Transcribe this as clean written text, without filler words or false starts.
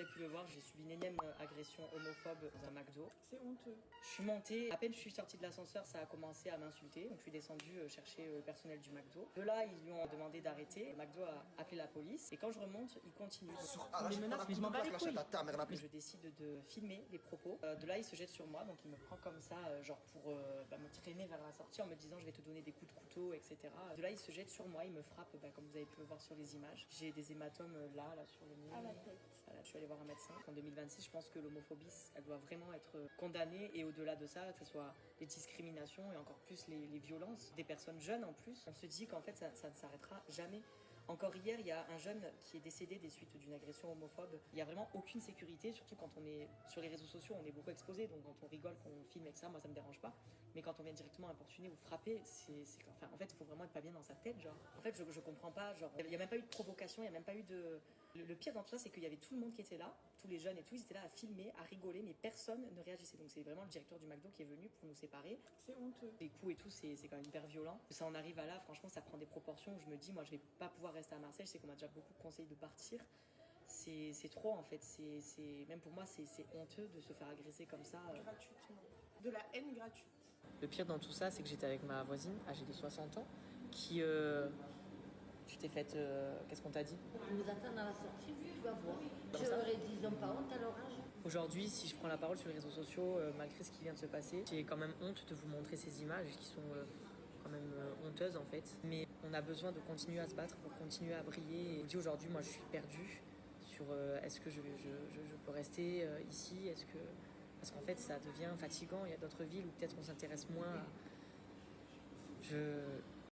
avez pu le voir, j'ai subi une énième agression homophobe dans un McDo. C'est honteux. Je suis montée, à peine je suis sortie de l'ascenseur, ça a commencé à m'insulter. Donc je suis descendue chercher le personnel du McDo. De là, ils lui ont demandé d'arrêter. Le McDo a appelé la police. Et quand je remonte, il continue. Les menaces, mais je m'en bats les couilles. Je décide de filmer les propos. De là, il se jette sur moi, donc il me prend comme ça, genre pour me traîner vers la sortie en me disant je vais te donner des coups de couteau, etc. De là, il se jette sur moi, il me frappe, comme vous avez pu le voir sur les images. J'ai des hématomes là sur le nez. À la tête. Voilà, je suis allée voir un médecin. En 2026, je pense que l'homophobie, elle doit vraiment être condamnée. Et au-delà de ça, que ce soit les discriminations et encore plus les violences des personnes jeunes en plus, on se dit qu'en fait, ça ne s'arrêtera jamais. Encore hier, il y a un jeune qui est décédé des suites d'une agression homophobe. Il n'y a vraiment aucune sécurité, surtout quand on est sur les réseaux sociaux, on est beaucoup exposé. Donc quand on rigole, qu'on filme et que ça, moi ça me dérange pas. Mais quand on vient directement importuner ou frapper, en fait, il faut vraiment être pas bien dans sa tête, genre. En fait, je comprends pas, genre, il n'y a même pas eu de provocation, il n'y a même pas eu de... Le pire dans tout ça, c'est qu'il y avait tout le monde qui était là, tous les jeunes et tout, ils étaient là à filmer, à rigoler, mais personne ne réagissait. Donc c'est vraiment le directeur du McDo qui est venu pour nous séparer. C'est honteux. Les coups et tout, c'est quand même hyper violent. Ça en arrive à là, franchement, ça prend des proportions où je me dis, moi, je vais pas pouvoir rester à Marseille. Je sais qu'on m'a déjà beaucoup conseillé de partir. C'est trop en fait. Même pour moi, c'est honteux de se faire agresser comme ça. Gratuitement. De la haine gratuite. Le pire dans tout ça, c'est que j'étais avec ma voisine, âgée de 60 ans, qui... Tu t'es faite... Qu'est-ce qu'on t'a dit? On nous attend dans la sortie, tu vas voir. Je leur ai dit, ils n'ont pas honte à leur âge. Aujourd'hui, si je prends la parole sur les réseaux sociaux, malgré ce qui vient de se passer, j'ai quand même honte de vous montrer ces images qui sont quand même honteuses en fait. Mais on a besoin de continuer à se battre pour continuer à briller. Et je dis aujourd'hui, moi je suis perdue sur est-ce que je peux rester ici, parce qu'en fait ça devient fatigant. Il y a d'autres villes où peut-être on s'intéresse moins à...